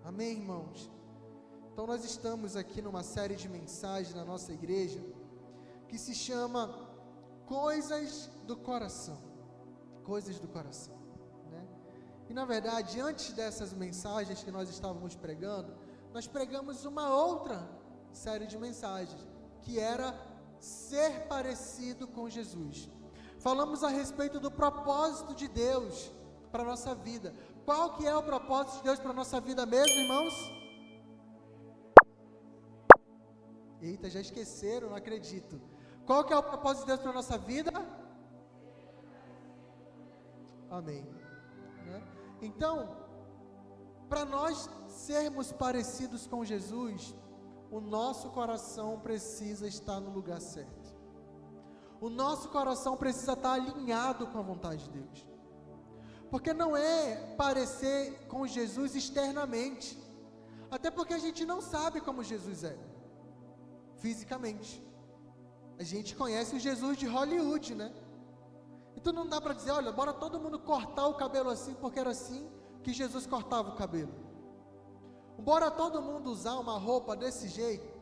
Amém, irmãos? Então nós estamos aqui numa série de mensagens na nossa igreja que se chama Coisas do Coração. Coisas do Coração, né? E na verdade, antes dessas mensagens que nós estávamos pregando, nós pregamos uma outra série de mensagens, que era ser parecido com Jesus. Falamos a respeito do propósito de Deus para a nossa vida. Qual que é o propósito de Deus para a nossa vida mesmo, irmãos? Eita, já esqueceram, não acredito. Qual que é o propósito de Deus para a nossa vida? Amém. Né? Então, para nós sermos parecidos com Jesus, o nosso coração precisa estar no lugar certo. O nosso coração precisa estar alinhado com a vontade de Deus. Porque não é parecer com Jesus externamente. Até porque a gente não sabe como Jesus é fisicamente. A gente conhece o Jesus de Hollywood, né? Então não dá para dizer, olha, bora todo mundo cortar o cabelo assim, porque era assim que Jesus cortava o cabelo. Bora todo mundo usar uma roupa desse jeito,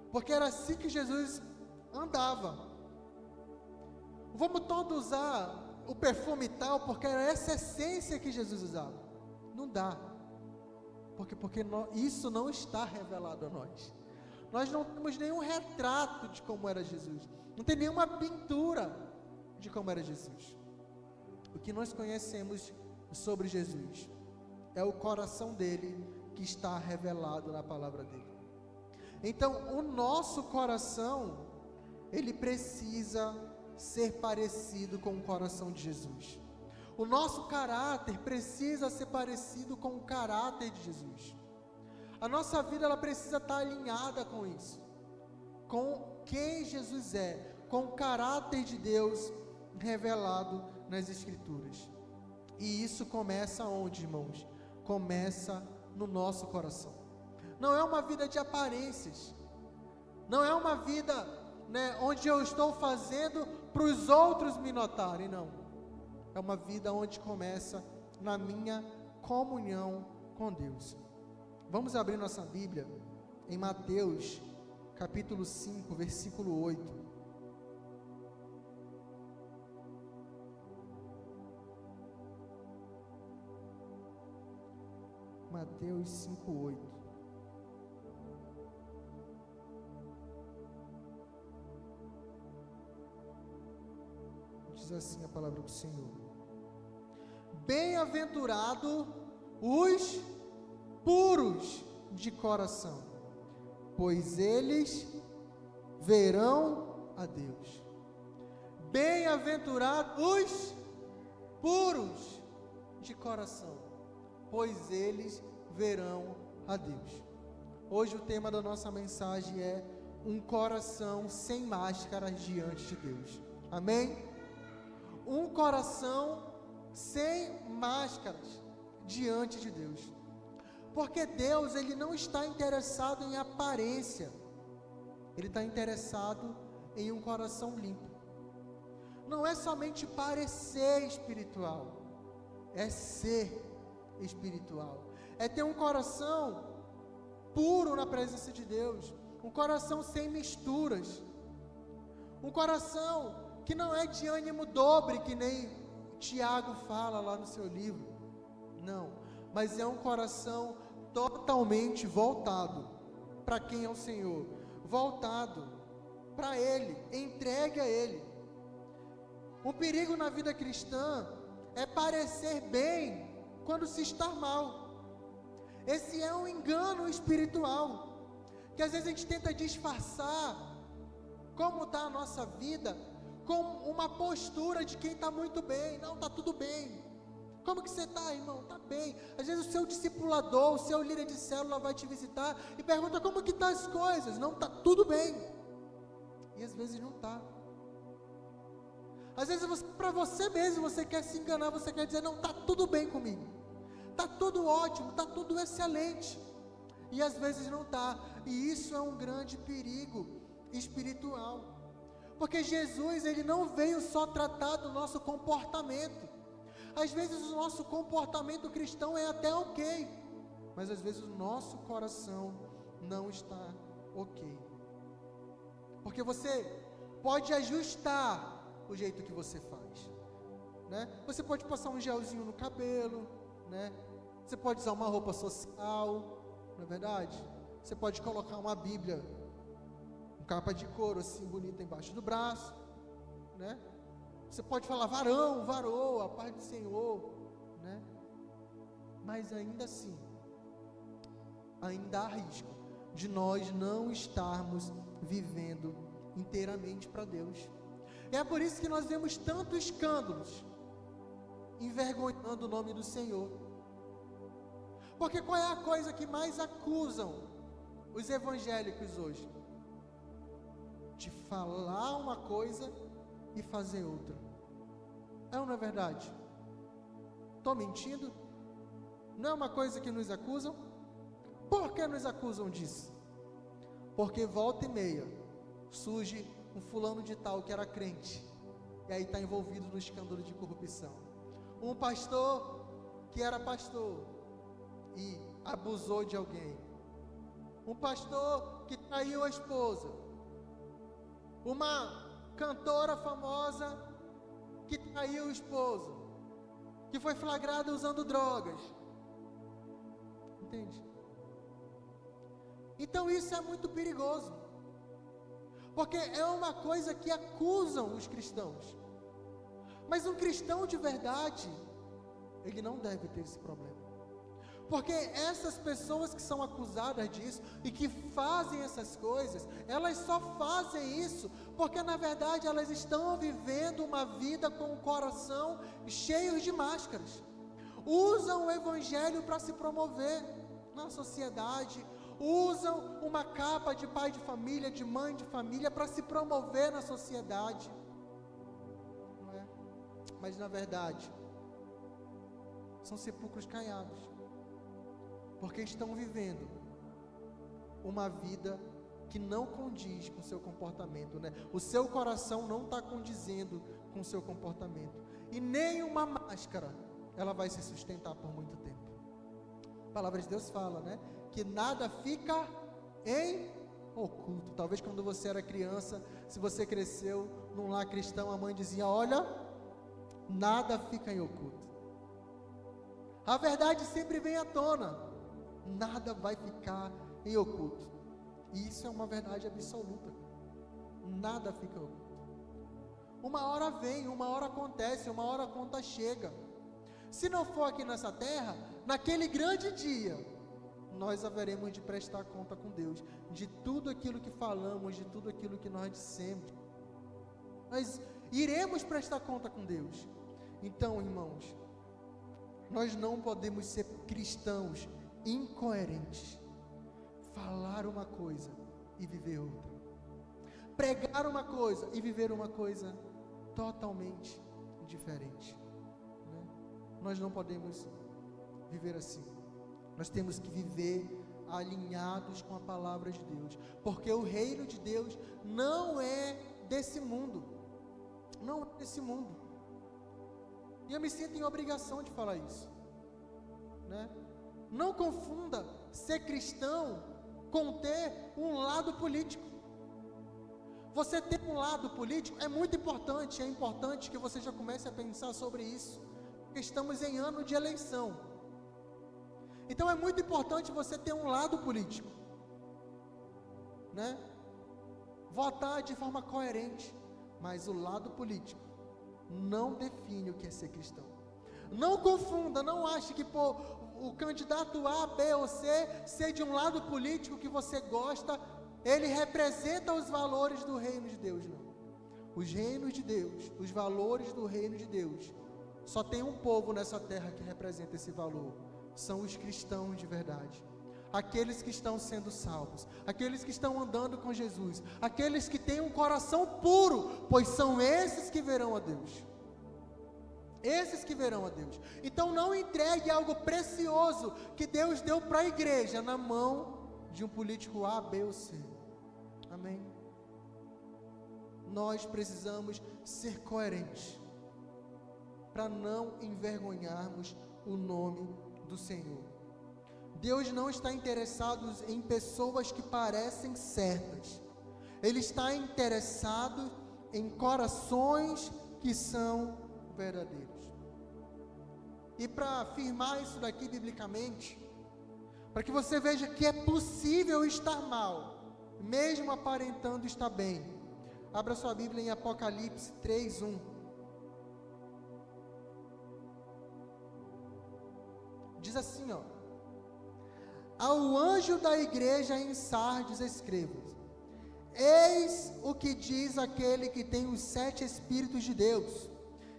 porque era assim que Jesus andava. Vamos todos usar o perfume tal, porque era essa essência que Jesus usava. Não dá. Porque isso não está revelado a nós. Nós não temos nenhum retrato de como era Jesus. Não tem nenhuma pintura de como era Jesus. O que nós conhecemos sobre Jesus é o coração dele que está revelado na palavra dele. Então, o nosso coração, ele precisa ser parecido com o coração de Jesus. O nosso caráter precisa ser parecido com o caráter de Jesus. A nossa vida, ela precisa estar alinhada com isso, com quem Jesus é, com o caráter de Deus revelado nas Escrituras. E isso começa onde, irmãos? Começa no nosso coração. Não é uma vida de aparências, não é uma vida, né, onde eu estou fazendo para os outros me notarem, não. É uma vida onde começa na minha comunhão com Deus. Vamos abrir nossa Bíblia em Mateus, capítulo 5, versículo 8. Mateus 5, 8. Diz assim a palavra do Senhor: Bem-aventurado os puros de coração, pois eles verão a Deus. Bem-aventurados os puros de coração, pois eles verão a Deus. Hoje o tema da nossa mensagem é um coração sem máscaras diante de Deus. Amém? Um coração sem máscaras diante de Deus. Porque Deus, ele não está interessado em aparência. Ele está interessado em um coração limpo. Não é somente parecer espiritual, é ser espiritual. É ter um coração puro na presença de Deus. Um coração sem misturas. Um coração que não é de ânimo dobre, que nem Tiago fala lá no seu livro. Não, mas é um coração totalmente voltado para quem é o Senhor, voltado para Ele, entregue a Ele. Um perigo na vida cristã é parecer bem quando se está mal. Esse é um engano espiritual, que às vezes a gente tenta disfarçar como está a nossa vida com uma postura de quem está muito bem. Não, está tudo bem. Como que você está, irmão? Está bem. Às vezes o seu discipulador, o seu líder de célula vai te visitar e pergunta como que estão as coisas. Não, está tudo bem. E às vezes não está. Às vezes para você mesmo, você quer se enganar, você quer dizer, não, está tudo bem comigo. Está tudo ótimo, está tudo excelente. E às vezes não está. E isso é um grande perigo espiritual. Porque Jesus, ele não veio só tratar do nosso comportamento. Às vezes o nosso comportamento cristão é até ok, mas às vezes o nosso coração não está ok. Porque você pode ajustar o jeito que você faz, né? Você pode passar um gelzinho no cabelo, né? Você pode usar uma roupa social, não é verdade? Você pode colocar uma Bíblia, uma capa de couro assim bonita embaixo do braço, né? Você pode falar varão, varoa, a paz do Senhor, né? Mas ainda assim, ainda há risco de nós não estarmos vivendo inteiramente para Deus. É por isso que nós vemos tantos escândalos envergonhando o nome do Senhor. Porque qual é a coisa que mais acusam os evangélicos hoje? De falar uma coisa e fazer outra. É ou não é verdade? Estou mentindo? Não é uma coisa que nos acusam? Por que nos acusam disso? Porque volta e meia surge um fulano de tal que era crente, e aí está envolvido no escândalo de corrupção. Um pastor que era pastor e abusou de alguém. Um pastor que traiu a esposa. Uma cantora famosa que traiu o esposo, que foi flagrada usando drogas. Entende? Então isso é muito perigoso, porque é uma coisa que acusam os cristãos. Mas um cristão de verdade, ele não deve ter esse problema. Porque essas pessoas que são acusadas disso e que fazem essas coisas, elas só fazem isso porque na verdade elas estão vivendo uma vida com o coração cheio de máscaras. Usam o evangelho para se promover na sociedade, usam uma capa de pai de família, de mãe de família para se promover na sociedade. Não é? Mas na verdade são sepulcros caiados, porque estão vivendo uma vida que não condiz com o seu comportamento, né? O seu coração não está condizendo com o seu comportamento, e nem uma máscara ela vai se sustentar por muito tempo. A palavra de Deus fala, né? Que nada fica em oculto. Talvez quando você era criança, se você cresceu num lar cristão, a mãe dizia: olha, nada fica em oculto. A verdade sempre vem à tona. Nada vai ficar em oculto. E isso é uma verdade absoluta. Nada fica oculto. Uma hora vem, uma hora acontece, uma hora a conta chega. Se não for aqui nessa terra, naquele grande dia, nós haveremos de prestar conta com Deus, de tudo aquilo que falamos, de tudo aquilo que nós dissemos. Nós iremos prestar conta com Deus. Então, irmãos, nós não podemos ser cristãos incoerentes, falar uma coisa e viver outra, pregar uma coisa e viver uma coisa totalmente diferente, né? Nós não podemos viver assim. Nós temos que viver alinhados com a palavra de Deus, porque o reino de Deus não é desse mundo, não é desse mundo, e eu me sinto em obrigação de falar isso, né? Não confunda ser cristão com ter um lado político. Você ter um lado político é muito importante, é importante que você já comece a pensar sobre isso, porque estamos em ano de eleição. Então é muito importante você ter um lado político, né? Votar de forma coerente, mas o lado político não define o que é ser cristão. Não confunda, não ache que o candidato A, B ou C ser de um lado político que você gosta, ele representa os valores do reino de Deus. Não. Os reinos de Deus, os valores do reino de Deus, só tem um povo nessa terra que representa esse valor. São os cristãos de verdade, aqueles que estão sendo salvos, aqueles que estão andando com Jesus, aqueles que têm um coração puro, pois são esses que verão a Deus. Esses que verão a Deus. Então não entregue algo precioso que Deus deu para a igreja na mão de um político A, B ou C. Amém? Nós precisamos ser coerentes para não envergonharmos o nome do Senhor. Deus não está interessado em pessoas que parecem certas. Ele está interessado em corações que são verdadeiros. E para afirmar isso daqui biblicamente, para que você veja que é possível estar mal, mesmo aparentando estar bem, abra sua Bíblia em Apocalipse 3:1. Diz assim, ó: ao anjo da igreja em Sardes escreva: eis o que diz aquele que tem os 7 Espíritos de Deus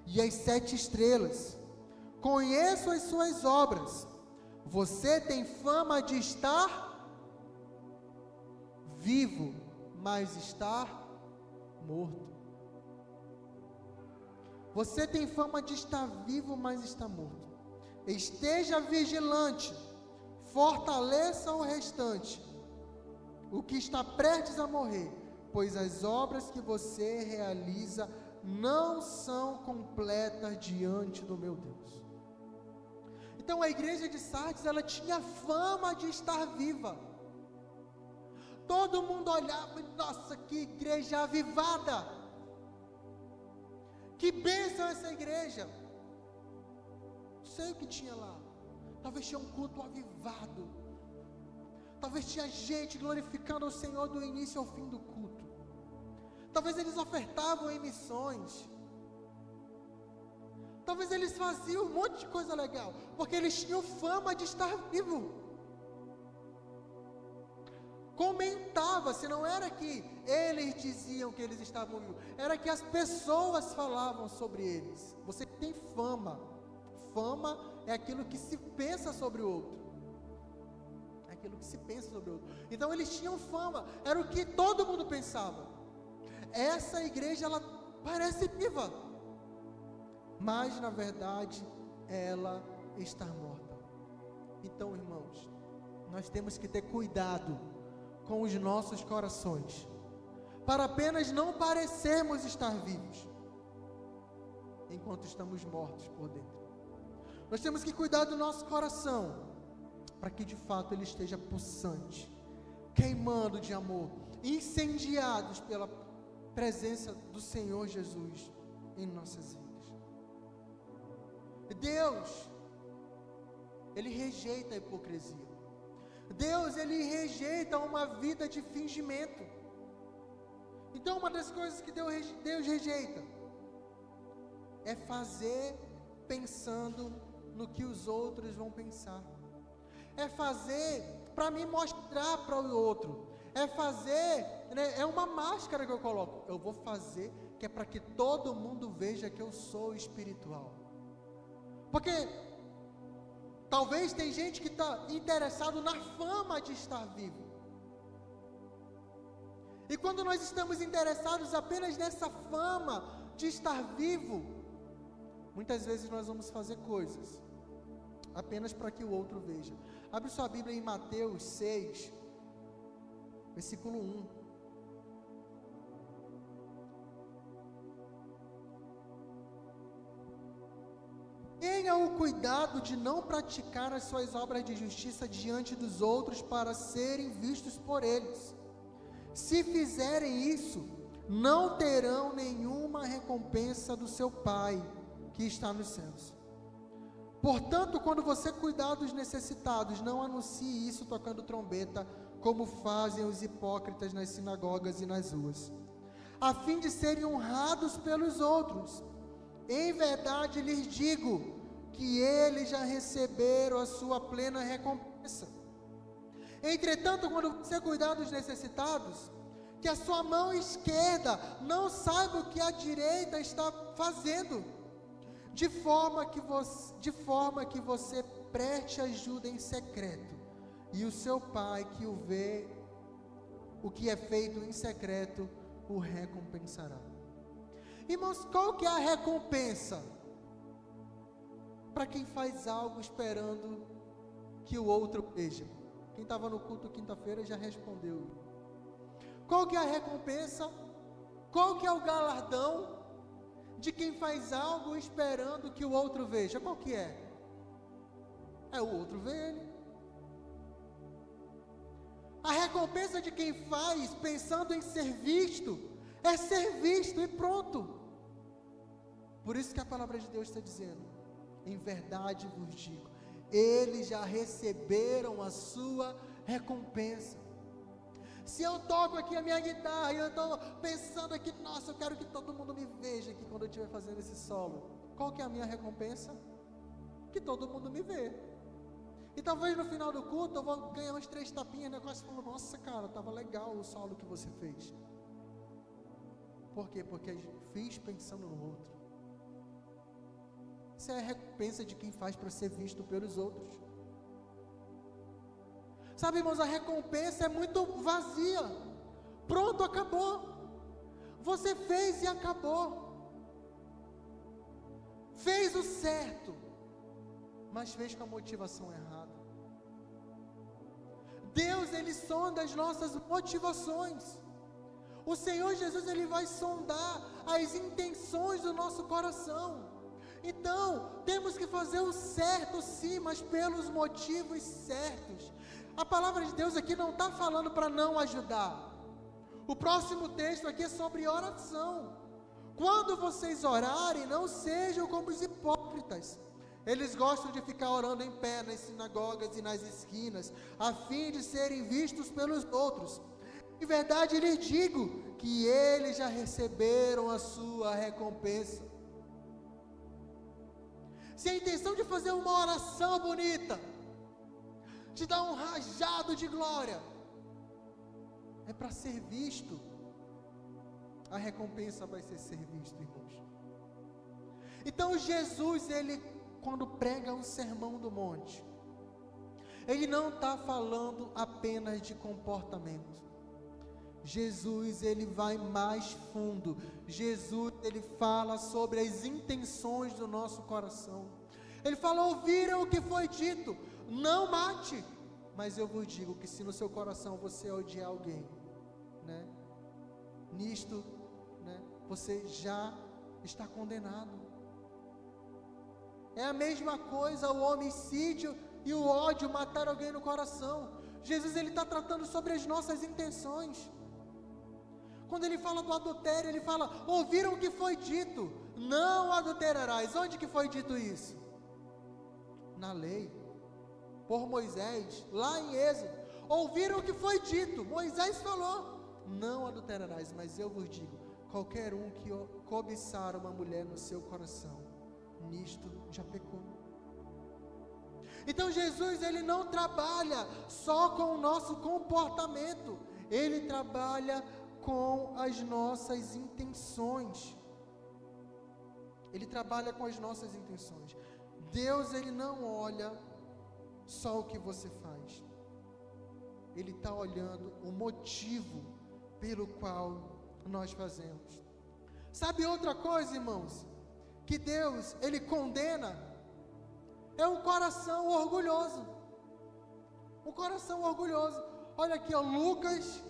e as 7 estrelas. Conheço as suas obras. Você tem fama de estar vivo, mas está morto. Você tem fama de estar vivo, mas está morto. Esteja vigilante, fortaleça o restante, o que está prestes a morrer, pois as obras que você realiza não são completas diante do meu Deus. Então a igreja de Sardes, ela tinha fama de estar viva. Todo mundo olhava e, nossa, que igreja avivada, que bênção essa igreja. Não sei o que tinha lá. Talvez tinha um culto avivado. Talvez tinha gente glorificando ao Senhor do início ao fim do culto. Talvez eles ofertavam em missões. Talvez eles faziam um monte de coisa legal, porque eles tinham fama de estar vivo. Comentava-se, não era que eles diziam que eles estavam vivos, era que as pessoas falavam sobre eles. Você tem fama. Fama é aquilo que se pensa sobre o outro. É aquilo que se pensa sobre o outro. Então eles tinham fama, era o que todo mundo pensava. Essa igreja, ela parece viva, mas na verdade ela está morta. Então, irmãos, nós temos que ter cuidado com os nossos corações, para apenas não parecermos estar vivos, enquanto estamos mortos por dentro. Nós temos que cuidar do nosso coração, para que de fato ele esteja pulsante, queimando de amor, incendiados pela presença do Senhor Jesus em nossas vidas. Deus, Ele rejeita a hipocrisia. Deus, Ele rejeita uma vida de fingimento. Então, uma das coisas que Deus rejeita é fazer pensando no que os outros vão pensar. É fazer para me mostrar para o outro. É fazer, é uma máscara que eu coloco. Eu vou fazer que é para que todo mundo veja que eu sou espiritual. Porque talvez tem gente que está interessado na fama de estar vivo. E quando nós estamos interessados apenas nessa fama de estar vivo, muitas vezes nós vamos fazer coisas apenas para que o outro veja. Abre sua Bíblia em Mateus 6, versículo 1. Tenha o cuidado de não praticar as suas obras de justiça diante dos outros para serem vistos por eles. Se fizerem isso, não terão nenhuma recompensa do seu Pai que está nos céus. Portanto, quando você cuidar dos necessitados, não anuncie isso tocando trombeta, como fazem os hipócritas nas sinagogas e nas ruas, a fim de serem honrados pelos outros. Em verdade lhes digo que eles já receberam a sua plena recompensa. Entretanto, quando você cuidar dos necessitados, que a sua mão esquerda não saiba o que a direita está fazendo, de forma que você preste ajuda em secreto, e o seu Pai que o vê, o que é feito em secreto, o recompensará. Irmãos, qual que é a recompensa para quem faz algo esperando que o outro veja? Quem estava no culto quinta-feira já respondeu. Qual que é a recompensa? Qual que é o galardão de quem faz algo esperando que o outro veja? Qual que é? É o outro ver ele. recompensa de quem faz pensando em ser visto, é ser visto e pronto. Por isso que a palavra de Deus está dizendo: em verdade vos digo, eles já receberam a sua recompensa. Se eu toco aqui a minha guitarra e eu estou pensando aqui, nossa, eu quero que todo mundo me veja aqui quando eu estiver fazendo esse solo, qual que é a minha recompensa? Que todo mundo me vê. E talvez no final do culto eu vou ganhar uns 3 tapinhas, negócio, falando: nossa, cara, estava legal o solo que você fez. Por quê? Porque eu fiz pensando no outro. Isso é a recompensa de quem faz para ser visto pelos outros. Sabe, irmãos, a recompensa é muito vazia. Pronto, acabou. Você fez e acabou. Fez o certo, mas fez com a motivação errada. Deus, Ele sonda as nossas motivações. O Senhor Jesus, Ele vai sondar as intenções do nosso coração. Então, temos que fazer o certo sim, mas pelos motivos certos. A palavra de Deus aqui não está falando para não ajudar. O próximo texto aqui é sobre oração. Quando vocês orarem, não sejam como os hipócritas. Eles gostam de ficar orando em pé nas sinagogas e nas esquinas, a fim de serem vistos pelos outros. Em verdade lhes digo que eles já receberam a sua recompensa. Se a intenção de fazer uma oração bonita, de dar um rajado de glória, é para ser visto, a recompensa vai ser visto, irmãos. Então Jesus, Ele, quando prega o sermão do monte, Ele não está falando apenas de comportamento. Jesus, Ele vai mais fundo. Jesus, Ele fala sobre as intenções do nosso coração. Ele fala: ouviram o que foi dito, não mate. Mas eu vos digo que se no seu coração você odiar alguém, né, nisto, né, você já está condenado. É a mesma coisa o homicídio e o ódio, matar alguém no coração. Jesus, Ele está tratando sobre as nossas intenções. Quando Ele fala do adultério, Ele fala: ouviram o que foi dito, não adulterarás. Onde que foi dito isso? Na lei, por Moisés, lá em Êxodo. Ouviram o que foi dito, Moisés falou: não adulterarás. Mas eu vos digo, qualquer um que cobiçar uma mulher no seu coração, nisto já pecou. Então Jesus, Ele não trabalha só com o nosso comportamento, Ele trabalha com as nossas intenções. Ele trabalha com as nossas intenções. Deus, Ele não olha só o que você faz, Ele está olhando o motivo pelo qual nós fazemos. Sabe outra coisa, irmãos, que Deus, Ele condena? É um coração orgulhoso. Um coração orgulhoso. Olha aqui, ó, Lucas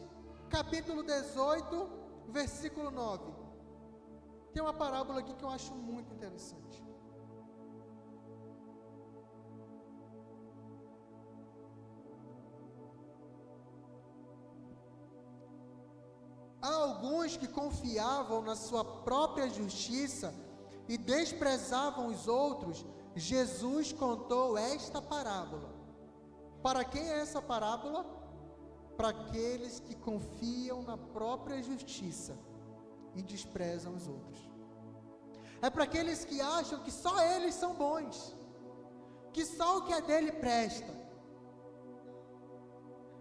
capítulo 18, versículo 9. Tem uma parábola aqui que eu acho muito interessante. Há alguns que confiavam na sua própria justiça e desprezavam os outros. Jesus contou esta parábola. Para quem é essa parábola? Para aqueles que confiam na própria justiça e desprezam os outros. É para aqueles que acham que só eles são bons, que só o que é dele presta,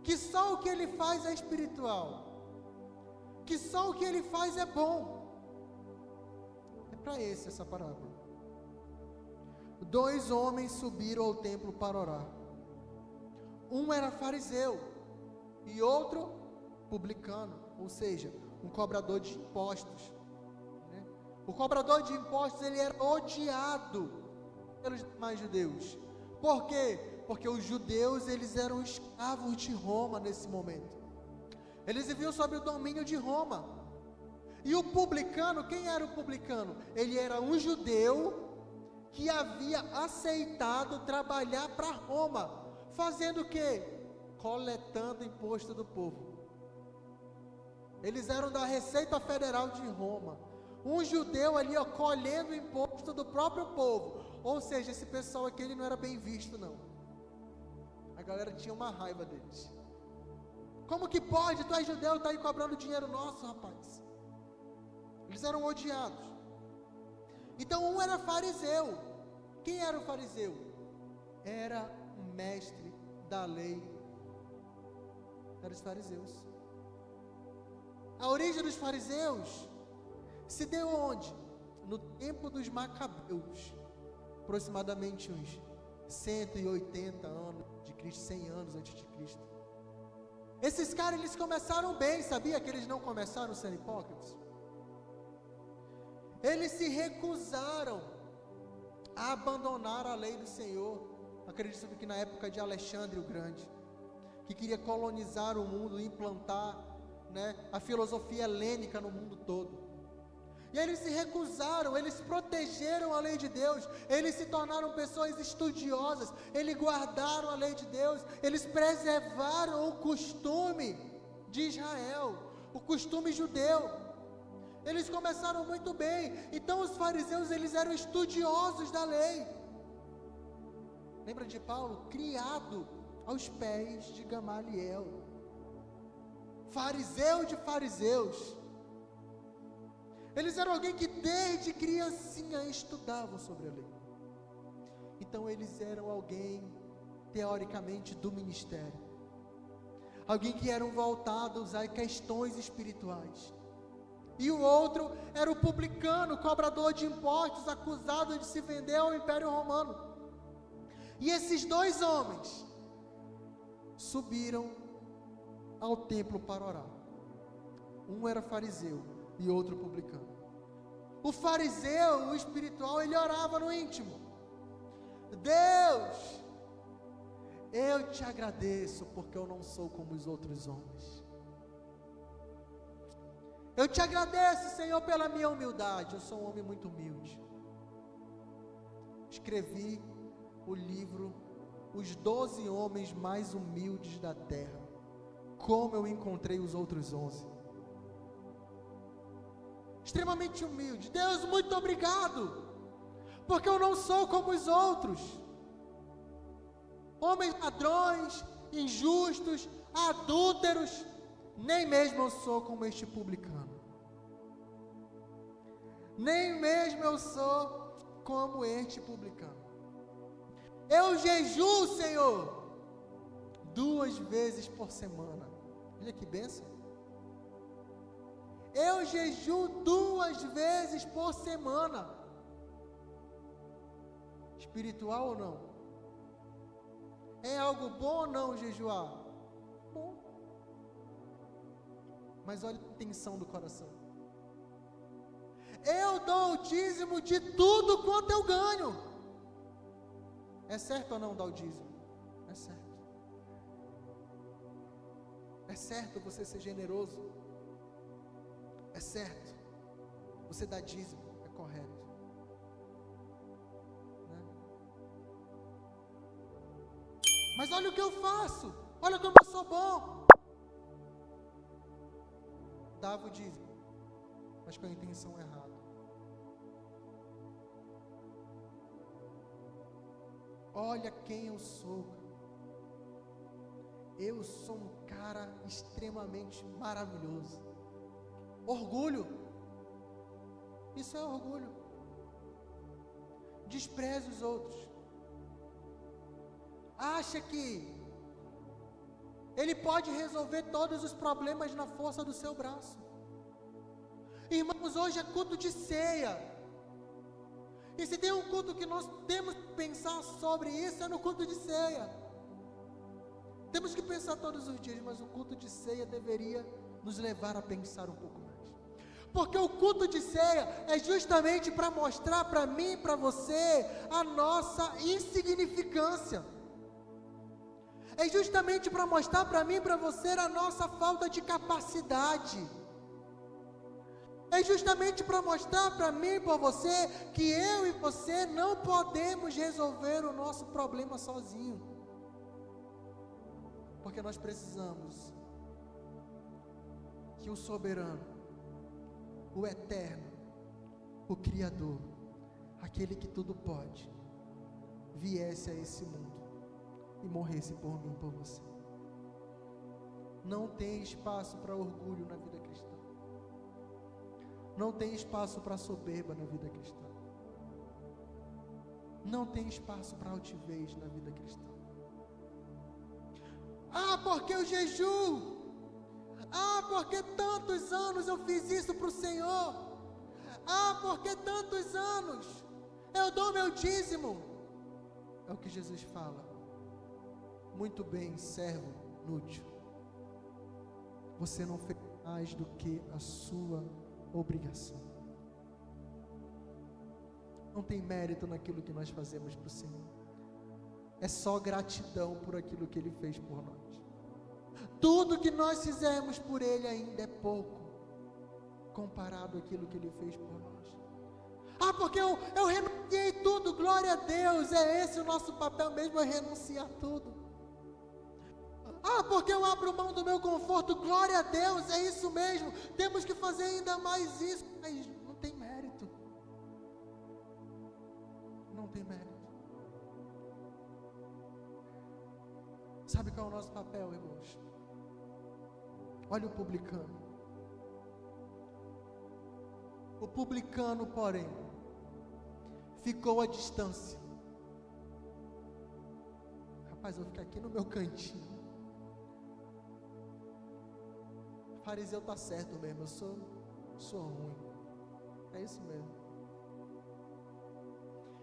que só o que ele faz é espiritual, que só o que ele faz é bom. É para esse essa parábola. 2 homens subiram ao templo para orar. Um era fariseu e outro publicano, ou seja, um cobrador de impostos, né? O cobrador de impostos, ele era odiado pelos demais judeus. Por quê? Porque os judeus, eles eram escravos de Roma nesse momento. Eles viviam sob o domínio de Roma. E o publicano, quem era o publicano? Ele era um judeu que havia aceitado trabalhar para Roma, fazendo o quê? coletando imposto do povo. Eles eram da Receita Federal de Roma. Um judeu ali, colhendo o imposto do próprio povo. Ou seja, esse pessoal aqui, ele não era bem visto, não. A galera tinha uma raiva deles. Como que pode? Tu é judeu, tá aí cobrando dinheiro nosso, rapaz. Eles eram odiados. Então um era fariseu. Quem era o fariseu? Era um mestre da lei. Eram os fariseus. A origem dos fariseus se deu onde? No tempo dos Macabeus. Aproximadamente uns 180 anos de Cristo, 100 anos antes de Cristo. Esses caras, eles começaram bem, sabia que eles não começaram sendo hipócritas? Eles se recusaram a abandonar a lei do Senhor. Acredito que na época de Alexandre o Grande, que queria colonizar o mundo, implantar, a filosofia helênica no mundo todo. E eles se recusaram, eles protegeram a lei de Deus, eles se tornaram pessoas estudiosas, eles guardaram a lei de Deus, eles preservaram o costume de Israel, o costume judeu. Eles começaram muito bem. Então os fariseus, eles eram estudiosos da lei. Lembra de Paulo? Criado aos pés de Gamaliel. Fariseu de fariseus. Eles eram alguém que desde criancinha estudavam sobre a lei. Então eles eram alguém, teoricamente, do ministério. Alguém que eram voltados a questões espirituais. E o outro era o publicano, cobrador de impostos, acusado de se vender ao Império Romano. E esses dois homens subiram ao templo para orar. Um era fariseu e outro publicano. O fariseu, o espiritual, ele orava no íntimo. Deus, eu te agradeço porque eu não sou como os outros homens. Eu te agradeço, Senhor, pela minha humildade. Eu sou um homem muito humilde. Escrevi o livro Os 12 Homens Mais Humildes da Terra. Como eu encontrei os outros 11. Extremamente humilde. Deus, muito obrigado, porque eu não sou como os outros. Homens ladrões, injustos, adúlteros. Nem mesmo eu sou como este publicano. Nem mesmo eu sou como este publicano. Eu jejuo, Senhor, 2 vezes por semana. Olha que bênção. Eu jejuo 2 vezes por semana. Espiritual ou não? É algo bom ou não jejuar? Bom. Mas olha a intenção do coração. Eu dou o dízimo de tudo quanto eu ganho. É certo ou não dar o dízimo? É certo. É certo você ser generoso. É certo. Você dar dízimo. É correto. Né? Mas olha o que eu faço. Olha como eu sou bom. Dava o dízimo, mas com a intenção errada. Olha quem eu sou. Eu sou um cara extremamente maravilhoso. Orgulho. Isso é orgulho. Despreza os outros. Acha que ele pode resolver todos os problemas na força do seu braço. Irmãos, hoje é culto de ceia. E se tem um culto que nós temos que pensar sobre isso, é no culto de ceia. Temos que pensar todos os dias, mas o culto de ceia deveria nos levar a pensar um pouco mais. Porque o culto de ceia é justamente para mostrar para mim e para você a nossa insignificância. É justamente para mostrar para mim e para você a nossa falta de capacidade. É justamente para mostrar para mim e para você que eu e você não podemos resolver o nosso problema sozinho. Porque nós precisamos que o soberano, o eterno, o Criador, aquele que tudo pode, viesse a esse mundo e morresse por mim e por você. Não tem espaço para orgulho na vida cristã. Não tem espaço para soberba na vida cristã. Não tem espaço para altivez na vida cristã. Ah, porque eu jejuo. Ah, porque tantos anos eu fiz isso para o Senhor. Ah, porque tantos anos eu dou meu dízimo. É o que Jesus fala. Muito bem, servo inútil. Você não fez mais do que a sua obrigação. Não tem mérito naquilo que nós fazemos para o Senhor. É só gratidão por aquilo que Ele fez por nós. Tudo que nós fizemos por Ele ainda é pouco, comparado àquilo que Ele fez por nós. Ah, porque eu renunciei tudo, glória a Deus, é esse o nosso papel mesmo, é renunciar tudo. Ah, porque eu abro mão do meu conforto, glória a Deus, é isso mesmo, temos que fazer ainda mais isso, mas não tem mérito. Não tem mérito. Sabe qual é o nosso papel, irmãos? Olha o publicano. O publicano, porém, ficou à distância. Rapaz, eu vou ficar aqui no meu cantinho. O fariseu está certo mesmo, eu sou ruim. É isso mesmo.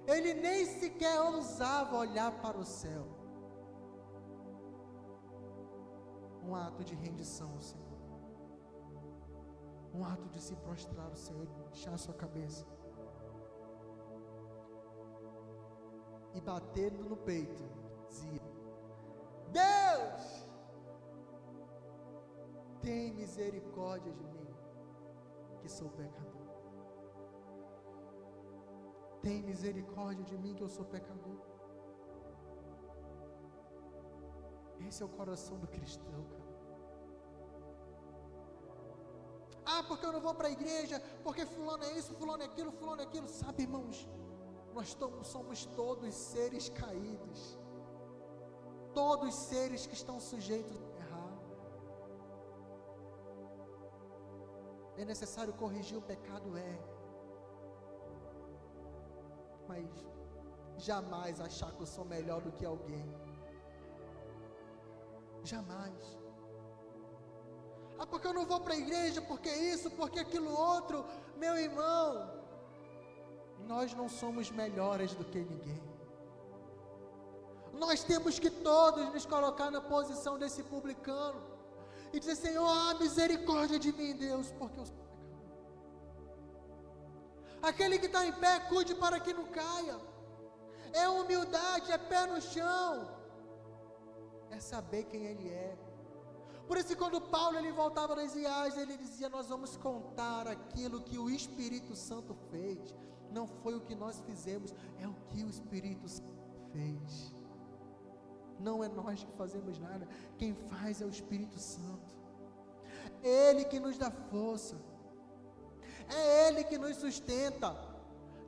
Ele nem sequer ousava olhar para o céu. Um ato de rendição ao Senhor. Um ato de se prostrar ao Senhor, de baixar a sua cabeça. E batendo no peito, dizia: Deus, tem misericórdia de mim, que sou pecador. Tem misericórdia de mim, que eu sou pecador. Esse é o coração do cristão, cara. Ah, porque eu não vou para a igreja, porque fulano é isso, fulano é aquilo, fulano é aquilo. Sabe, irmãos, nós somos todos seres caídos. Todos seres que estão sujeitos a errar. É necessário corrigir o pecado, mas jamais achar que eu sou melhor do que alguém. Jamais. Ah, porque eu não vou para a igreja, porque isso, porque aquilo outro. Meu irmão, nós não somos melhores do que ninguém. Nós temos que todos nos colocar na posição desse publicano e dizer: Senhor, misericórdia de mim, Deus, porque eu sou pecador. Aquele que está em pé, cuide para que não caia. É humildade, é pé no chão, é saber quem Ele é. Por isso, quando Paulo ele voltava das viagens, ele dizia: nós vamos contar aquilo que o Espírito Santo fez. Não foi o que nós fizemos, é o que o Espírito Santo fez. Não é nós que fazemos nada, quem faz é o Espírito Santo. É Ele que nos dá força, é Ele que nos sustenta.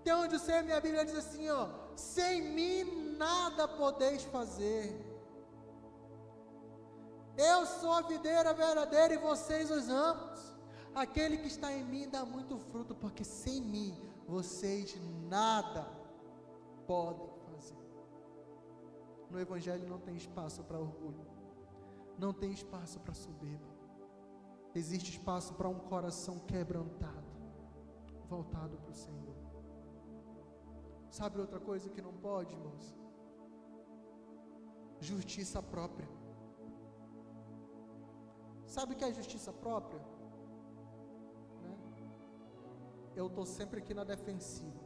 Tem onde o Senhor, minha Bíblia diz assim, sem mim nada podeis fazer. Eu sou a videira verdadeira e vocês os ramos. Aquele que está em mim dá muito fruto, porque sem mim vocês nada podem fazer. No Evangelho não tem espaço para orgulho, não tem espaço para soberba. Existe espaço para um coração quebrantado, voltado para o Senhor. Sabe outra coisa que não pode, irmãos? Justiça própria. Sabe o que é justiça própria? Né? Eu estou sempre aqui na defensiva.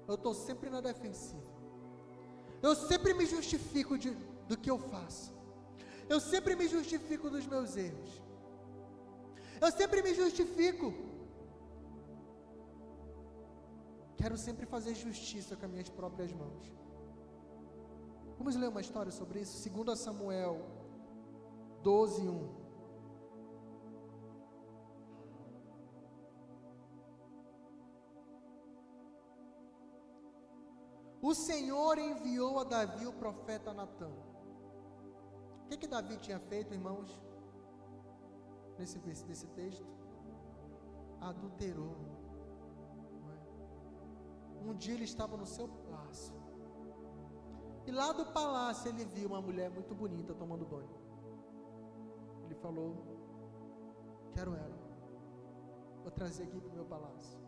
Eu estou sempre na defensiva. Eu sempre me justifico do que eu faço. Eu sempre me justifico dos meus erros. Eu sempre me justifico. Quero sempre fazer justiça com as minhas próprias mãos. Vamos ler uma história sobre isso? 2 Samuel 12:1. O Senhor enviou a Davi o profeta Natã. O que Davi tinha feito, irmãos? Nesse texto? Adulterou. Um dia ele estava no seu palácio. E lá do palácio ele viu uma mulher muito bonita tomando banho. Ele falou: quero ela. Vou trazer aqui para o meu palácio.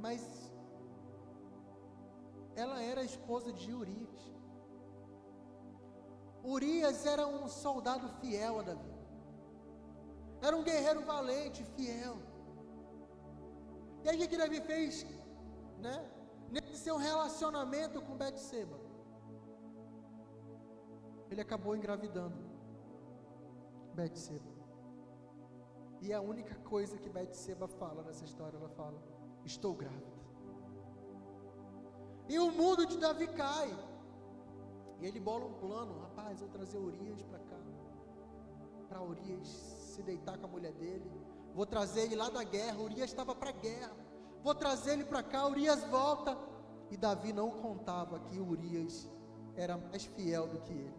Mas ela era a esposa de Urias. Urias era um soldado fiel a Davi. Era um guerreiro valente, fiel. E aí o que Davi fez, né? Nesse seu relacionamento com Betseba, ele acabou engravidando Betseba. E a única coisa que Betseba fala nessa história, ela fala: estou grávida. E o mundo de Davi cai. E ele bola um plano: rapaz, vou trazer Urias para cá, para Urias se deitar com a mulher dele. Vou trazer ele lá da guerra. Urias estava para a guerra. Vou trazer ele para cá. Urias volta. E Davi não contava que Urias era mais fiel do que ele.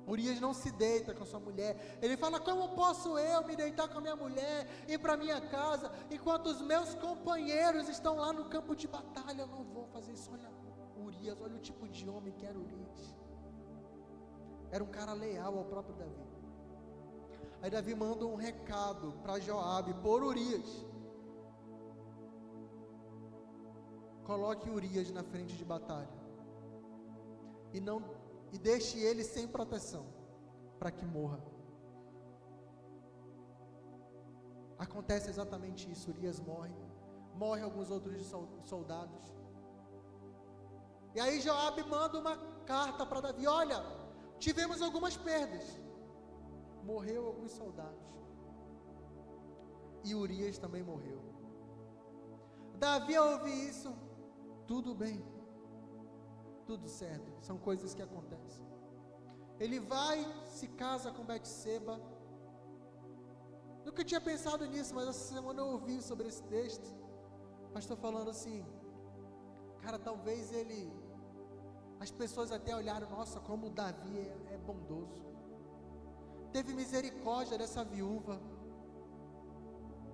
Urias não se deita com sua mulher. Ele fala: como posso eu me deitar com a minha mulher, ir para minha casa, enquanto os meus companheiros estão lá no campo de batalha? Eu não vou fazer isso. Olha Urias, olha o tipo de homem que era Urias. Era um cara leal ao próprio Davi. Aí Davi manda um recado para Joabe por Urias: coloque Urias na frente de batalha e deixe ele sem proteção, para que morra. Acontece exatamente isso. Urias morre alguns outros soldados. E aí Joabe manda uma carta para Davi: olha, tivemos algumas perdas, morreu alguns soldados, e Urias também morreu. Davi, ao ouvir isso, tudo bem, tudo certo, são coisas que acontecem. Ele vai, se casa com Betseba. Nunca tinha pensado nisso, mas essa semana eu ouvi sobre esse texto. O pastor falando assim: cara, talvez as pessoas até olharam: nossa, como Davi é bondoso, teve misericórdia dessa viúva,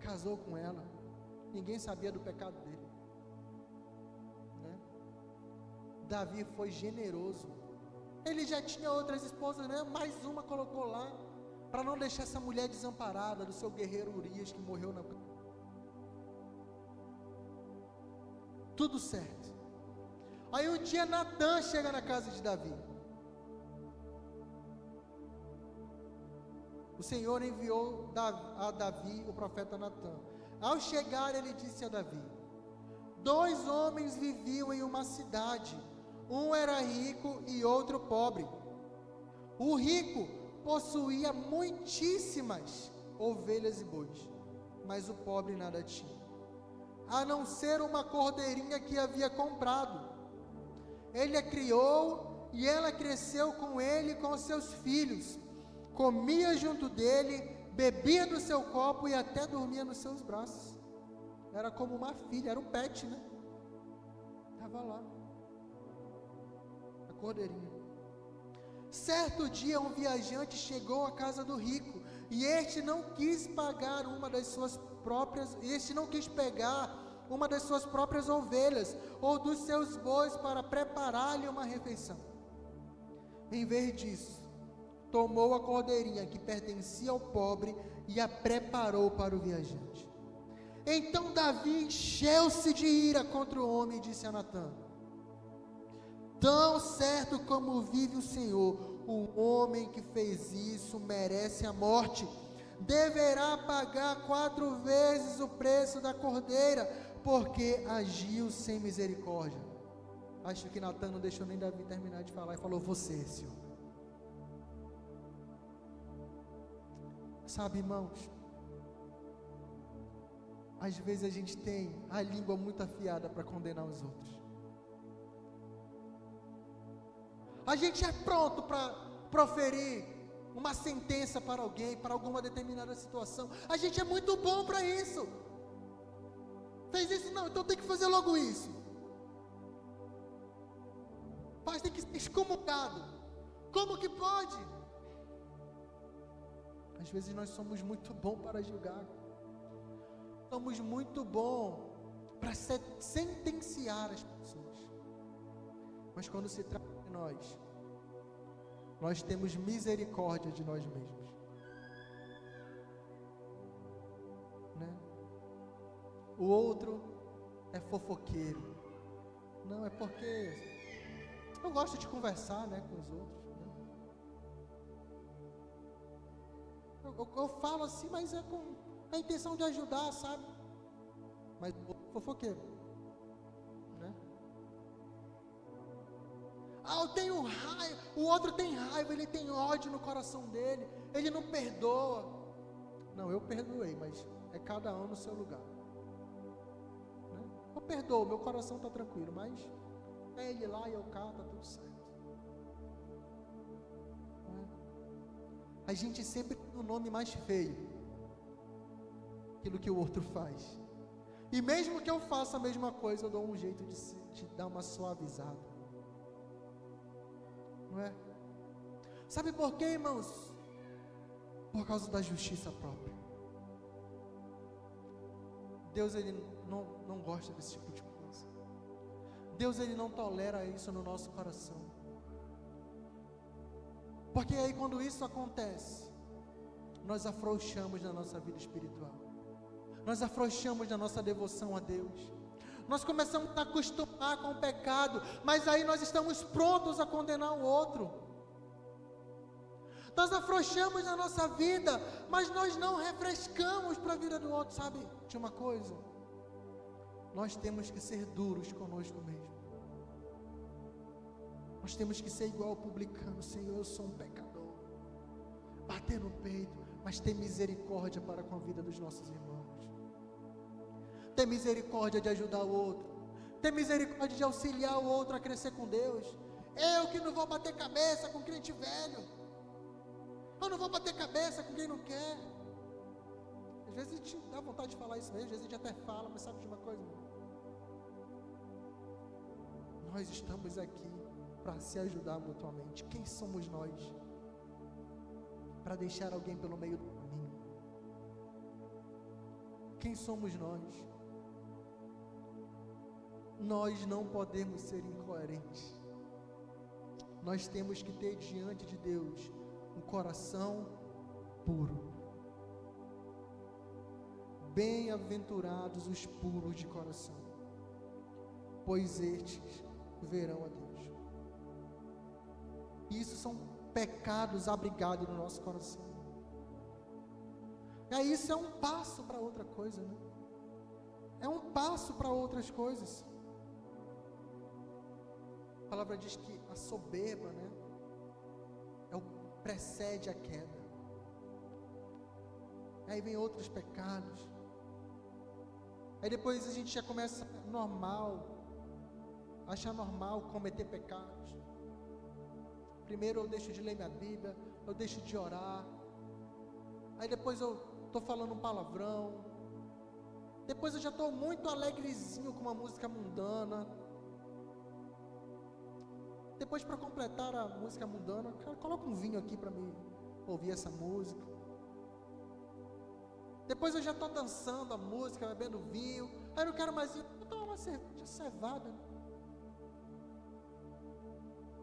casou com ela, ninguém sabia do pecado dele, né? Davi foi generoso. Ele já tinha outras esposas, né? Mais uma colocou lá, para não deixar essa mulher desamparada do seu guerreiro Urias, que morreu na... Tudo certo. Aí um dia Natã chega na casa de Davi. O Senhor enviou a Davi o profeta Natã. Ao chegar, ele disse a Davi: 2 homens viviam em uma cidade, um era rico e outro pobre. O rico possuía muitíssimas ovelhas e bois, mas o pobre nada tinha, a não ser uma cordeirinha que havia comprado. Ele a criou e ela cresceu com ele e com seus filhos, comia junto dele, bebia do seu copo e até dormia nos seus braços. Era como uma filha, era um pet, né? Estava lá, a cordeirinha. Certo dia um viajante chegou à casa do rico, e este não quis pegar uma das suas próprias ovelhas ou dos seus bois para preparar-lhe uma refeição. Em vez disso, tomou a cordeirinha que pertencia ao pobre e a preparou para o viajante. Então Davi encheu-se de ira contra o homem e disse a Natã: tão certo como vive o Senhor, o homem que fez isso merece a morte. Deverá pagar 4 vezes o preço da cordeira, porque agiu sem misericórdia. Acho que Natã não deixou nem Davi terminar de falar e falou: você, Senhor. Sabe, irmãos, às vezes a gente tem a língua muito afiada para condenar os outros. A gente é pronto para proferir uma sentença para alguém, para alguma determinada situação. A gente é muito bom para isso. Fez isso? Não, então tem que fazer logo isso. Mas tem que ser excomungado. Como que pode? Às vezes nós somos muito bons para julgar. Somos muito bons para sentenciar as pessoas. Mas quando se trata de nós temos misericórdia de nós mesmos. Né? O outro é fofoqueiro. Não, é porque eu gosto de conversar, né, com os outros. Né? Eu falo assim, mas é com a intenção de ajudar, sabe? Mas fofoqueiro, né? Eu tenho raiva, o outro tem raiva, ele tem ódio no coração dele, ele não perdoa. Não, eu perdoei, mas é cada um no seu lugar. Né? Eu perdoo, meu coração está tranquilo, mas é ele lá e eu cá, está tudo certo. Né? A gente sempre tem um nome mais feio, aquilo que o outro faz. E mesmo que eu faça a mesma coisa, eu dou um jeito de dar uma suavizada. Não é? Sabe por quê, irmãos? Por causa da justiça própria. Deus, ele não gosta desse tipo de coisa. Deus, ele não tolera isso no nosso coração. Porque aí quando isso acontece, nós afrouxamos na nossa vida espiritual. Nós afrouxamos na nossa devoção a Deus. Nós começamos a acostumar com o pecado, mas aí nós estamos prontos a condenar o outro. Nós afrouxamos na nossa vida, mas nós não refrescamos para a vida do outro, sabe? De uma coisa, nós temos que ser duros conosco mesmo. Nós temos que ser igual ao publicano. Senhor, eu sou um pecador. Bater no peito, mas ter misericórdia para com a vida dos nossos irmãos. Ter misericórdia de ajudar o outro. Ter misericórdia de auxiliar o outro a crescer com Deus. Eu que não vou bater cabeça com crente velho. Eu não vou bater cabeça com quem não quer. Às vezes a gente dá vontade de falar isso mesmo, às vezes a gente até fala, mas sabe de uma coisa? Nós estamos aqui para se ajudar mutuamente. Quem somos nós para deixar alguém pelo meio do caminho? Quem somos nós? Nós não podemos ser incoerentes. Nós temos que ter diante de Deus um coração puro. Bem-aventurados os puros de coração, pois estes verão a Deus. Isso são pecados abrigados no nosso coração. E aí isso é um passo para outra coisa, né? É um passo para outras coisas. A palavra diz que a soberba, né, precede a queda. Aí vem outros pecados. Aí depois a gente já começa achar normal cometer pecados. Primeiro eu deixo de ler minha Bíblia, eu deixo de orar. Aí depois eu estou falando um palavrão. Depois eu já estou muito alegrezinho com uma música mundana. Depois, para completar a música mundana, coloca um vinho aqui para mim ouvir essa música. Depois eu já estou dançando a música, bebendo vinho. Aí eu não quero mais ir, vou tomar uma cerveja cevada.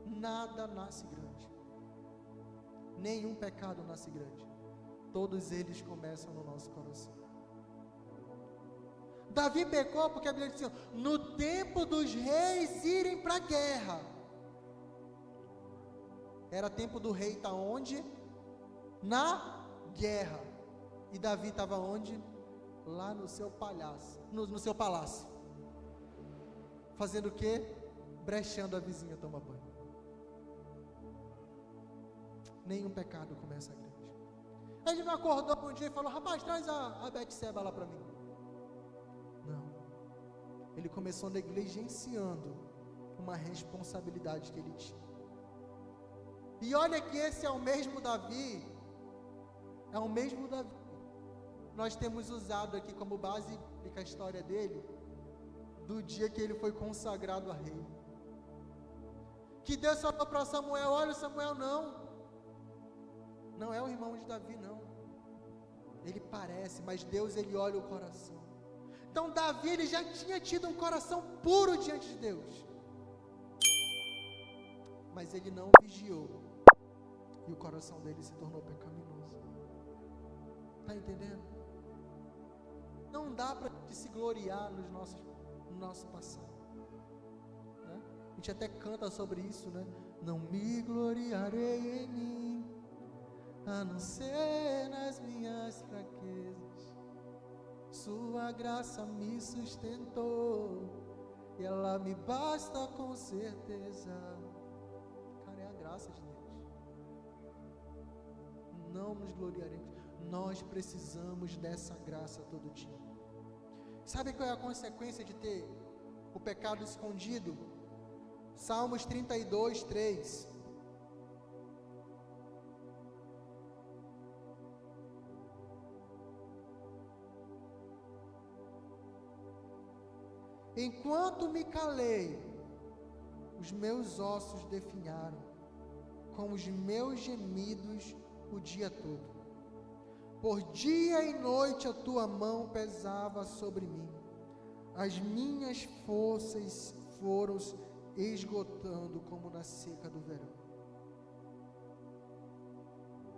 Nada nasce grande. Nenhum pecado nasce grande. Todos eles começam no nosso coração. Davi pecou porque a Bíblia diz assim: no tempo dos reis irem para a guerra. Era tempo do rei estar onde? Na guerra. E Davi estava onde? Lá no seu palácio. No seu palácio. Fazendo o quê? Brechando a vizinha tomar banho. Nenhum pecado começa grande. Ele não acordou um dia e falou: rapaz, traz a Betseba lá para mim. ele começou negligenciando uma responsabilidade que ele tinha. E olha que esse é o mesmo Davi, nós temos usado aqui como base a história dele, do dia que ele foi consagrado a rei. Que Deus falou para Samuel: olha, Samuel, não é o irmão de Davi, não. Ele parece, mas Deus, ele olha o coração. Então Davi, ele já tinha tido um coração puro diante de Deus, mas ele não vigiou, e o coração dele se tornou pecaminoso. Está entendendo? Não dá para se gloriar no nosso passado, né? A gente até canta sobre isso, né? Não me gloriarei em mim, a não ser nas minhas fraquezas. Sua graça me sustentou, e ela me basta com certeza. Cara, é a graça de Deus. Não nos gloriaremos. Nós precisamos dessa graça todo dia. Sabe qual é a consequência de ter o pecado escondido? Salmos 32, 3. Enquanto me calei, os meus ossos definharam, com os meus gemidos o dia todo. Por dia e noite a tua mão pesava sobre mim, as minhas forças foram esgotando como na seca do verão.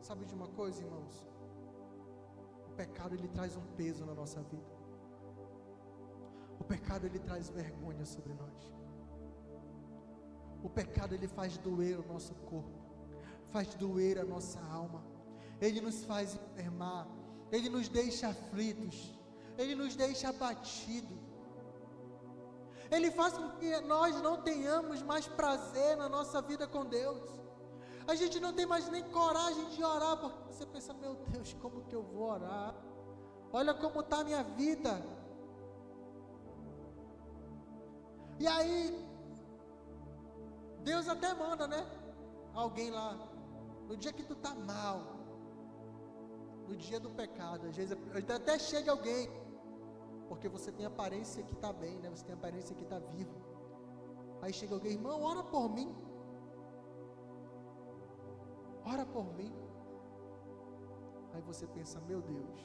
Sabe de uma coisa, irmãos? O pecado, ele traz um peso na nossa vida. O pecado, ele traz vergonha sobre nós. O pecado, ele faz doer o nosso corpo, faz doer a nossa alma. Ele nos faz enfermar, ele nos deixa aflitos, ele nos deixa abatidos. Ele faz com que nós não tenhamos mais prazer na nossa vida com Deus. A gente não tem mais nem coragem de orar, porque você pensa: meu Deus, como que eu vou orar? Olha como está a minha vida. E aí, Deus até manda, né? Alguém lá, no dia que tu está mal, no dia do pecado, às vezes até chega alguém, porque você tem aparência que está bem, né? Você tem aparência que está vivo. Aí chega alguém: irmão, ora por mim. Ora por mim. Aí você pensa: meu Deus,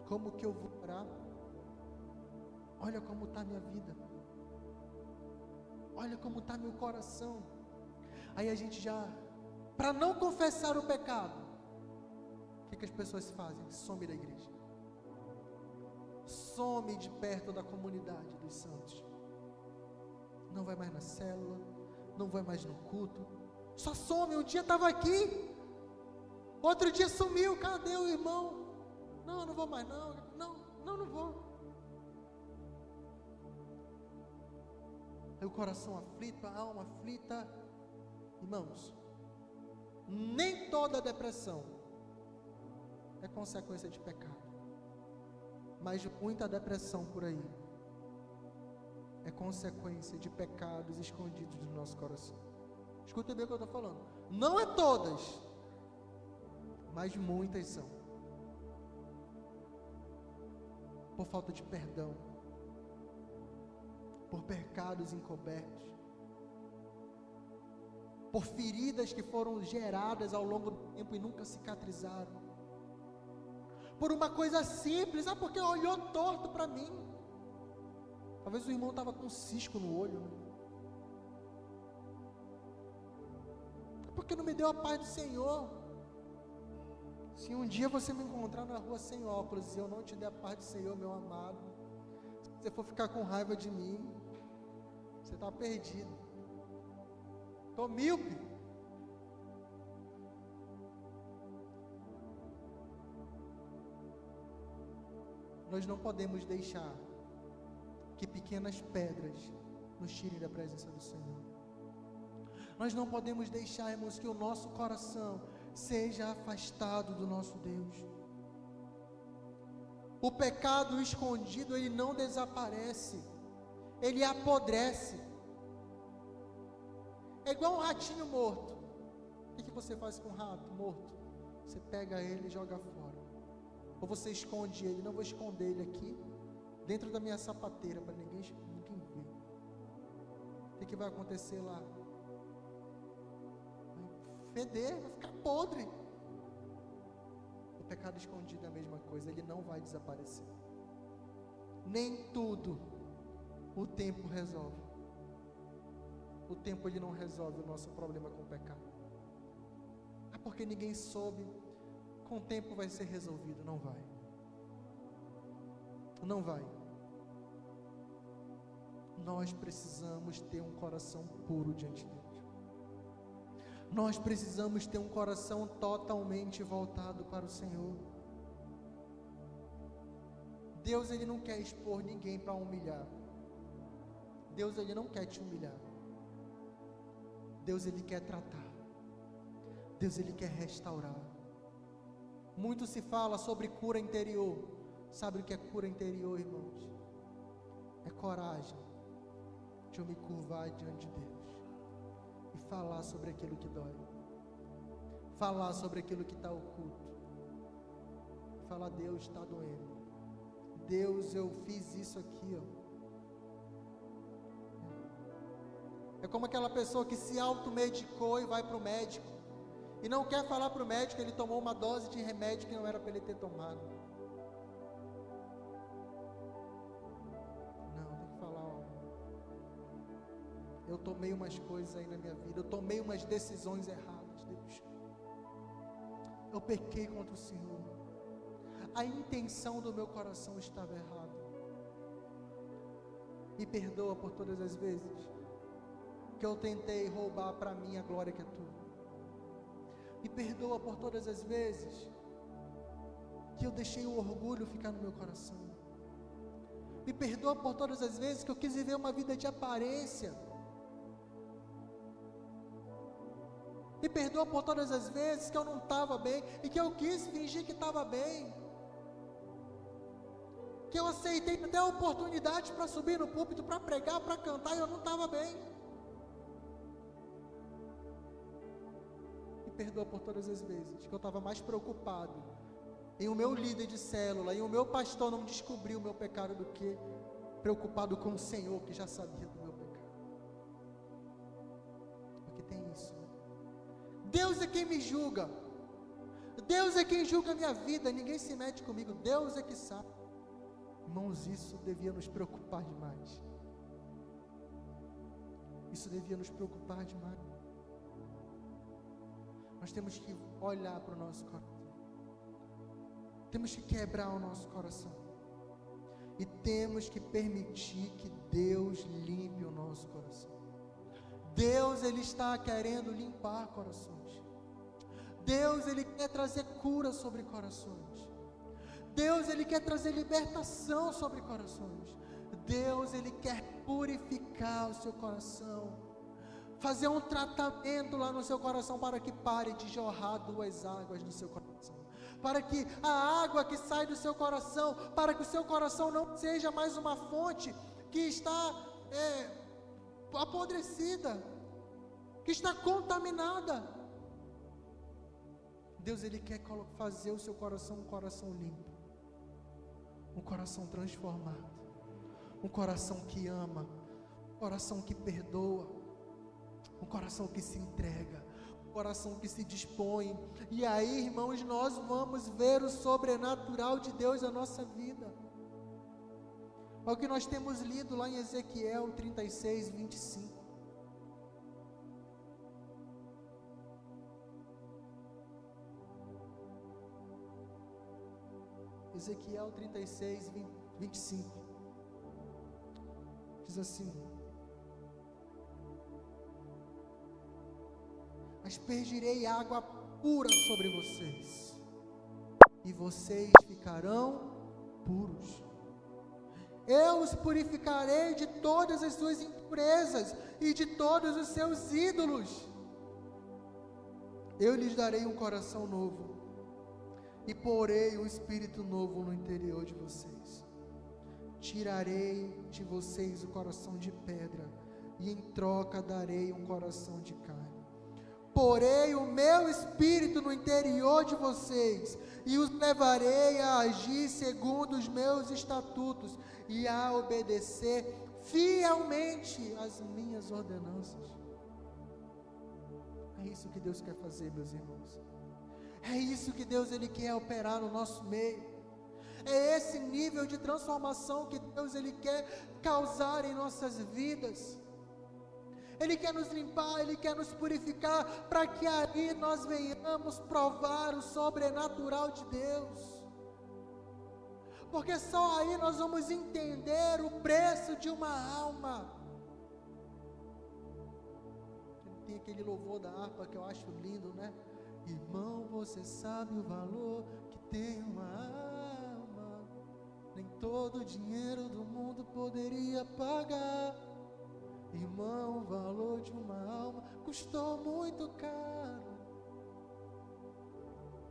como que eu vou orar? Olha como está a minha vida. Olha como está meu coração. Aí a gente já, para não confessar o pecado, o que as pessoas fazem? Some da igreja. Some de perto da comunidade dos santos. Não vai mais na célula, não vai mais no culto. Só some. Um dia estava aqui, outro dia sumiu. Cadê o irmão? Não, não vou mais não. Não vou. Aí o coração aflito, a alma aflita. Irmãos, nem toda depressão é consequência de pecado, mas muita depressão por aí é consequência de pecados escondidos no nosso coração. Escuta bem o que eu estou falando. Não é todas, mas muitas são. Por falta de perdão, por pecados encobertos, por feridas que foram geradas ao longo do tempo e nunca cicatrizaram, por uma coisa simples, porque olhou torto para mim. Talvez o irmão estava com um cisco no olho, né? Porque não me deu a paz do Senhor. Se um dia você me encontrar na rua sem óculos e eu não te der a paz do Senhor, meu amado, se você for ficar com raiva de mim, você está perdido. Estou míope. Nós não podemos deixar que pequenas pedras nos tirem da presença do Senhor. Nós não podemos deixar, irmãos, que o nosso coração seja afastado do nosso Deus. O pecado escondido, ele não desaparece, ele apodrece. É igual um ratinho morto. O que você faz com um rato morto? Você pega ele e joga fora. Ou você esconde ele. Não, vou esconder ele aqui, dentro da minha sapateira, para ninguém ver. O que vai acontecer lá? Vai feder, vai ficar podre. O pecado escondido é a mesma coisa, ele não vai desaparecer. Nem tudo o tempo resolve. O tempo ele não resolve o nosso problema com o pecado. Porque ninguém soube, com o tempo vai ser resolvido. Não vai. Não vai. Nós precisamos ter um coração puro diante de Deus. Nós precisamos ter um coração totalmente voltado para o Senhor. Deus, ele não quer expor ninguém para humilhar. Deus, ele não quer te humilhar. Deus, ele quer tratar. Deus, ele quer restaurar. Muito se fala sobre cura interior. Sabe o que é cura interior, irmãos? É coragem de eu me curvar diante de Deus e falar sobre aquilo que dói, falar sobre aquilo que está oculto, falar: Deus, está doendo, Deus, eu fiz isso aqui, ó. É como aquela pessoa que se automedicou e vai para o médico e não quer falar para o médico que ele tomou uma dose de remédio que não era para ele ter tomado. Não, tem que falar: ó, eu tomei umas coisas aí na minha vida, eu tomei umas decisões erradas, Deus. Eu pequei contra o Senhor. A intenção do meu coração estava errada. Me perdoa por todas as vezes que eu tentei roubar para mim a glória que é tua. Me perdoa por todas as vezes que eu deixei o orgulho ficar no meu coração. Me perdoa por todas as vezes que eu quis viver uma vida de aparência. Me perdoa por todas as vezes que eu não estava bem e que eu quis fingir que estava bem. Que eu aceitei até a oportunidade para subir no púlpito, para pregar, para cantar, e eu não estava bem. Me perdoa por todas as vezes que eu estava mais preocupado em o meu líder de célula, em o meu pastor não descobrir o meu pecado, do que preocupado com o Senhor, que já sabia do meu pecado. Porque tem isso, né? Deus é quem me julga. Deus é quem julga a minha vida. Ninguém se mete comigo. Deus é que sabe. Irmãos, isso devia nos preocupar demais. Isso devia nos preocupar demais. Nós temos que olhar para o nosso coração. Temos que quebrar o nosso coração. E temos que permitir que Deus limpe o nosso coração. Deus, ele está querendo limpar corações. Deus, ele quer trazer cura sobre corações. Deus, ele quer trazer libertação sobre corações. Deus, ele quer purificar o seu coração, fazer um tratamento lá no seu coração, para que pare de jorrar duas águas no seu coração, para que a água que sai do seu coração, para que o seu coração não seja mais uma fonte que está apodrecida, que está contaminada. Deus, ele quer fazer o seu coração um coração limpo, um coração transformado, um coração que ama, um coração que perdoa, um coração que se entrega, um coração que se dispõe. E aí, irmãos, nós vamos ver o sobrenatural de Deus na nossa vida. É o que nós temos lido lá em Ezequiel 36, 25. Ezequiel 36, 25. Diz assim: aspergirei água pura sobre vocês, e vocês ficarão puros. Eu os purificarei de todas as suas impurezas e de todos os seus ídolos. Eu lhes darei um coração novo, e porei um espírito novo no interior de vocês. Tirarei de vocês o coração de pedra, e em troca darei um coração de carne. Porei o meu espírito no interior de vocês, e os levarei a agir segundo os meus estatutos, e a obedecer fielmente as minhas ordenanças. É isso que Deus quer fazer, meus irmãos. É isso que Deus Ele quer operar no nosso meio. É esse nível de transformação que Deus Ele quer causar em nossas vidas. Ele quer nos limpar, Ele quer nos purificar, para que aí nós venhamos provar o sobrenatural de Deus. Porque só aí nós vamos entender o preço de uma alma. Tem aquele louvor da harpa que eu acho lindo, né? Irmão, você sabe o valor que tem uma alma, nem todo o dinheiro do mundo poderia pagar. Irmão, o valor de uma alma custou muito caro.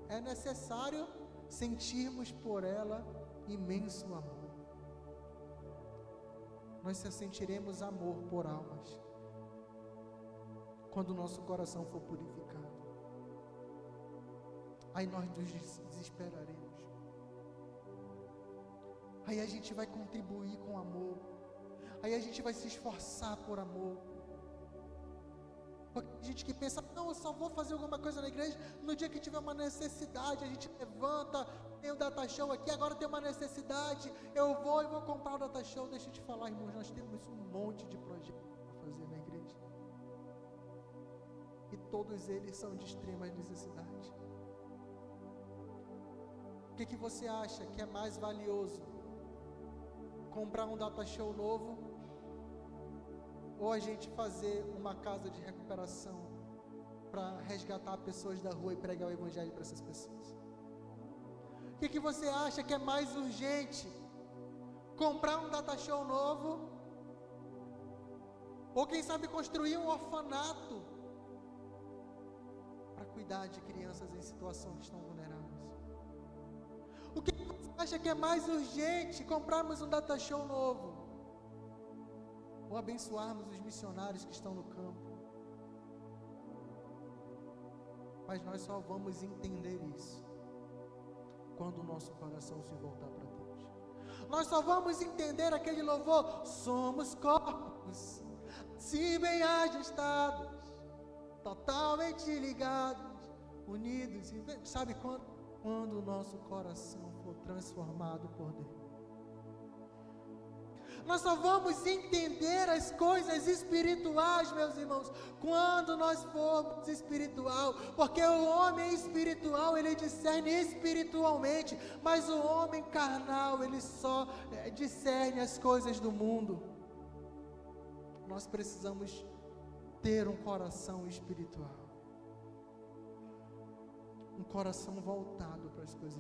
É necessário sentirmos por ela imenso amor. Nós sentiremos amor por almas quando o nosso coração for purificado. Aí nós nos desesperaremos. Aí a gente vai contribuir com amor. Aí a gente vai se esforçar por amor. Porque a gente que pensa, não, eu só vou fazer alguma coisa na igreja no dia que tiver uma necessidade. A gente levanta, tem o data show aqui, agora tem uma necessidade, eu vou e vou comprar o data show. Deixa eu te falar, irmãos, nós temos um monte de projetos para fazer na igreja. E todos eles são de extrema necessidade. O que você acha que é mais valioso? Comprar um data show novo, ou a gente fazer uma casa de recuperação para resgatar pessoas da rua e pregar o evangelho para essas pessoas? O que você acha que é mais urgente? Comprar um data show novo, ou quem sabe construir um orfanato para cuidar de crianças em situação que estão vulneráveis? O que você acha que é mais urgente? Comprarmos um data show novo, ou abençoarmos os missionários que estão no campo? Mas nós só vamos entender isso quando o nosso coração se voltar para Deus. Nós só vamos entender aquele louvor: somos corpos, se bem ajustados, totalmente ligados, unidos. Sabe quando? Quando o nosso coração for transformado por Deus. Nós só vamos entender as coisas espirituais, meus irmãos, quando nós formos espiritual, porque o homem espiritual, ele discerne espiritualmente, mas o homem carnal, ele só discerne as coisas do mundo. Nós precisamos ter um coração espiritual, um coração voltado para as coisas